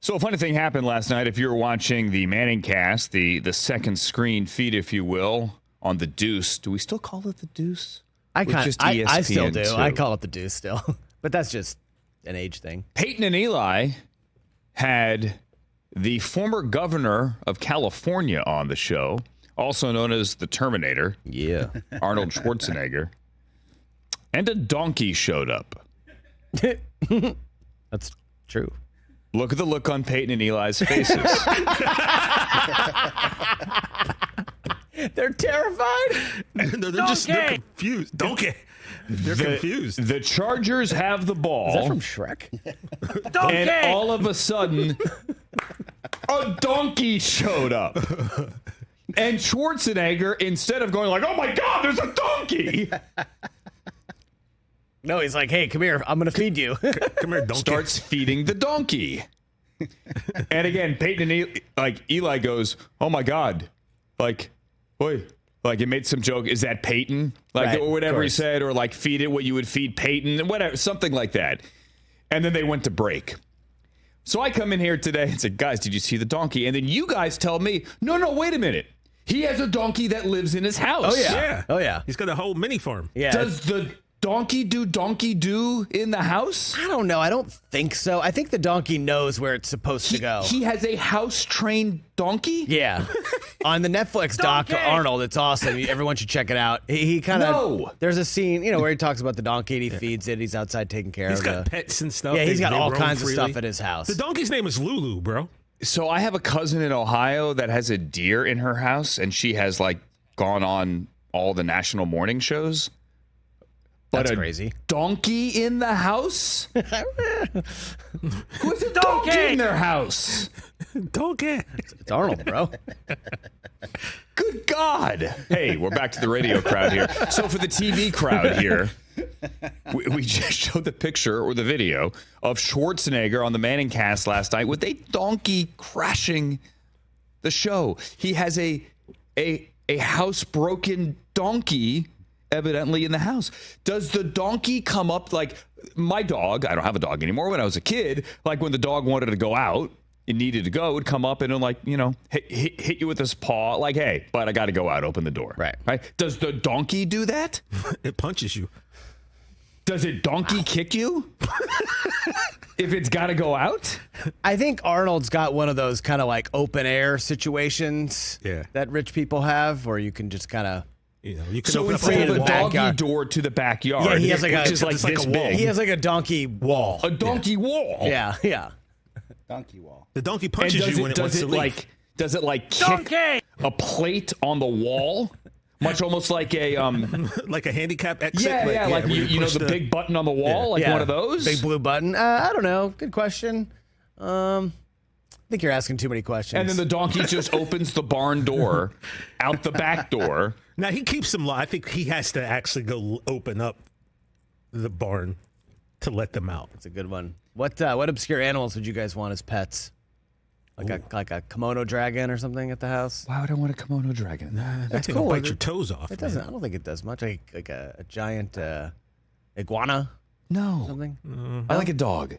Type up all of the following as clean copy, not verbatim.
So a funny thing happened last night. If you were watching the Manningcast, the second screen feed, if you will, on the Deuce. Do we still call it the Deuce? I still do. too? I call it the Deuce still. But that's just an age thing. Peyton and Eli had the former governor of California on the show, also known as the Terminator. Yeah. Arnold Schwarzenegger. And a donkey showed up. That's true. Look at the look on Peyton and Eli's faces. They're terrified. They're confused. Donkey. They're confused. The Chargers have the ball. Is that from Shrek? And all of a sudden, a donkey showed up. And Schwarzenegger, instead of going like, oh my God, there's a donkey. No, he's like, hey, come here. I'm going to feed you. Come here, donkey. Starts feeding the donkey. And again, Peyton and Eli goes, oh my God. Like, boy. Like, it made some joke. Is that Peyton? Like, Right, or whatever he of course. said, or like, feed it what you would feed Peyton, whatever, something like that. And then they went to break. So I come in here today and say, guys, did you see the donkey? And then you guys tell me, no, wait a minute. He has a donkey that lives in his house. Oh, yeah. Oh, yeah. He's got a whole mini farm. Yeah. Does the donkey do in the house? I don't know. I don't think so. I think the donkey knows where it's supposed to go. He has a house-trained donkey? Yeah. On the Netflix doc, Arnold, it's awesome. Everyone should check it out. He kind of... No. There's a scene, where he talks about the donkey and he feeds it. He's outside taking care He's of got it. pets and stuff. Yeah, he's got They all roam kinds of freely. stuff at his house. The donkey's name is Lulu, bro. So I have a cousin in Ohio that has a deer in her house, and she has, gone on all the national morning shows. But That's a crazy. donkey in the house? Who has a donkey in their house? Donkey. It's Arnold, bro. Good God. Hey, we're back to the radio crowd here. So for the TV crowd here, we just showed the picture or the video of Schwarzenegger on the Manningcast last night with a donkey crashing the show. He has a housebroken donkey evidently in the house. Does the donkey come up like my dog? I don't have a dog anymore. When I was a kid, like when the dog wanted to go out, it needed to go, it would come up and hit you with his paw, like, hey, but I got to go out, open the door. Right. Does the donkey do that? It punches you. Does it donkey kick you? If it's got to go out? I think Arnold's got one of those kind of like open air situations that rich people have where you can just kind of... You can So open up instead a of a wall. doggy door to the backyard, Yeah, he has like which is like it's like this a wall. big. He has like a donkey wall. A donkey wall. Yeah. Donkey wall. The donkey And punches you when it wants to leave. Does it kick a plate on the wall? Much almost like a like a handicap exit. like where you know push the big button on the wall, like one of those. Big blue button. I don't know. Good question. I think you're asking too many questions. And then the donkey just opens the barn door out the back door. Now he keeps them I think he has to actually go open up the barn to let them out. That's a good one. What obscure animals would you guys want as pets? Like a kimono dragon or something at the house? Why would I want a kimono dragon? That's cool. cool. Bite your toes off. It doesn't. I don't think it does much. Like a giant iguana. No. Something. I like a dog.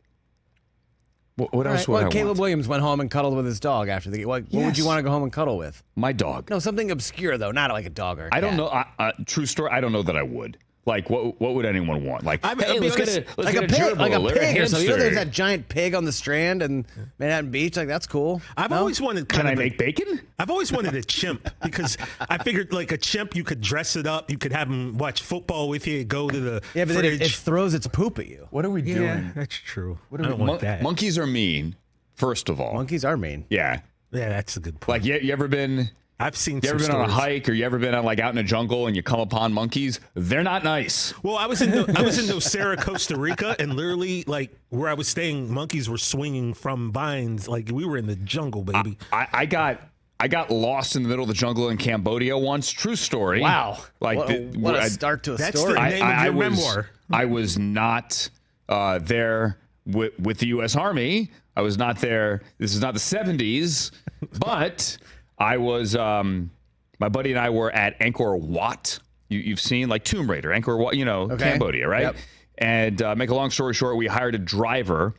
What else would I Caleb want? Williams went home and cuddled with his dog after the game. What would you Yes. want to go home and cuddle with? My dog. No, something obscure though, not like a dog or a cat. I don't know. True story. I don't know that I would. Like, what would anyone want? Like, I mean, hey, I'll be let's get honest, a Like a gerbil pig, like a or pig or something. You know, there's hamster. that giant pig on the Strand and Manhattan Beach. Like that's cool. I've always wanted. Can I make bacon? I've always wanted a chimp because I figured like a chimp, you could dress it up, you could have him watch football with you, go to the Yeah, but then it fridge. throws its poop at you. What are we Yeah, that's true. What I are don't we, want that. Monkeys are mean, first of all. Monkeys are mean. Yeah. Yeah, that's a good point. Like, you ever been... I've seen. You ever some been on a stories. hike or you ever been on out in a jungle and you come upon monkeys? They're not nice. Well, I was in Nocera, Costa Rica, and literally, like where I was staying, monkeys were swinging from vines. Like we were in the jungle, baby. I got lost in the middle of the jungle in Cambodia once. True story. Wow. Like what a start to a That's story. the name of your memoir. I was not there with the U.S. Army. I was not there. This is not the 70s, but I was. My buddy and I were at Angkor Wat. You've seen like Tomb Raider, Angkor Wat. Okay. Cambodia, right? Yep. And make a long story short, we hired a driver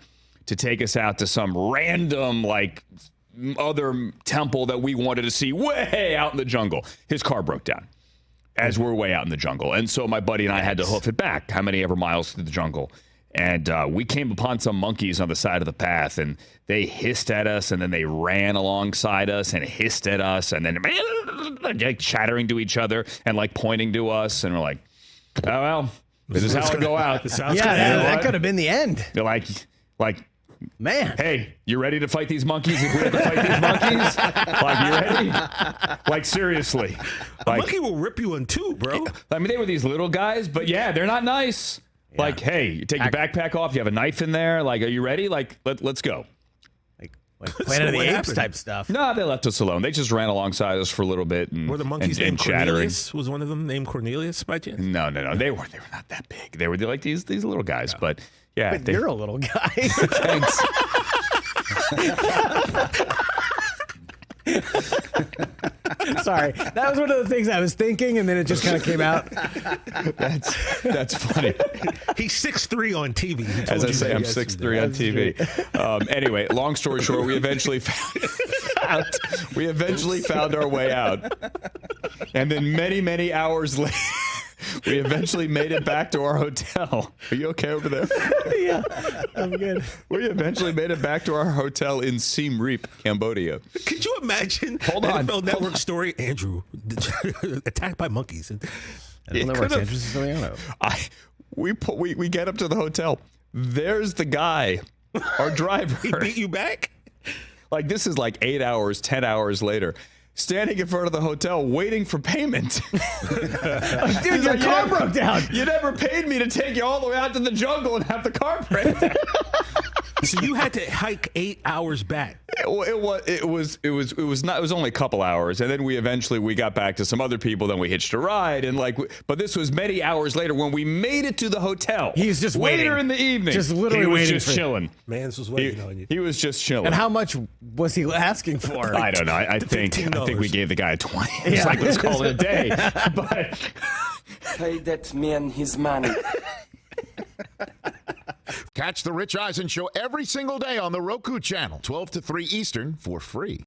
to take us out to some random, like, other temple that we wanted to see way out in the jungle. His car broke down as we're way out in the jungle. And so my buddy and I had to hoof it back, how many ever miles through the jungle. And we came upon some monkeys on the side of the path, and they hissed at us, and then they ran alongside us and hissed at us, and then like, chattering to each other and like pointing to us. And we're like, oh, well, this is how it'll go out. That could have been the end. They're like, man, hey, you ready to fight these monkeys? If we have to fight these monkeys, like, you ready? Like, seriously, a monkey will rip you in two, bro. I mean, they were these little guys, but yeah, they're not nice. Yeah. Like, hey, you take your backpack off. You have a knife in there. Like, are you ready? Like, let's go. Like Planet of the Apes type stuff. No, they left us alone. They just ran alongside us for a little bit and were the monkeys named Cornelius? Was one of them named Cornelius by chance? No. They were not that big. They were like these little guys, but. Yeah, but you're a little guy. Thanks. Sorry, that was one of the things I was thinking, and then it just kind of came out. That's funny. He's 6'3" on TV. As I say, I'm 6'3" on TV. Anyway, long story short, we eventually found our way out, and then many hours later. We eventually made it back to our hotel. Are you okay over there? Yeah, I'm good. We eventually made it back to our hotel in Siem Reap, Cambodia. Could you imagine? Hold on. NFL Network story, Andrew attacked by monkeys. Andrew Siciliano. We get up to the hotel. There's the guy, our driver. He beat you back? Like, this is like 8 hours, 10 hours later. Standing in front of the hotel waiting for payment. Dude, your car broke down. You never paid me to take you all the way out to the jungle and have the car break down. So you had to hike 8 hours back. It was only a couple hours, and then we got back to some other people. Then we hitched a ride, and but this was many hours later when we made it to the hotel. He's just waiting later in the evening. Just literally he was waiting. Just chilling. Mans was waiting on you. He was just chilling. And how much was he asking for? I don't know. I think we gave the guy 20. It's like, let's call it a day. But pay that man his money. Catch the Rich Eisen Show every single day on the Roku channel, 12 to 3 Eastern, for free.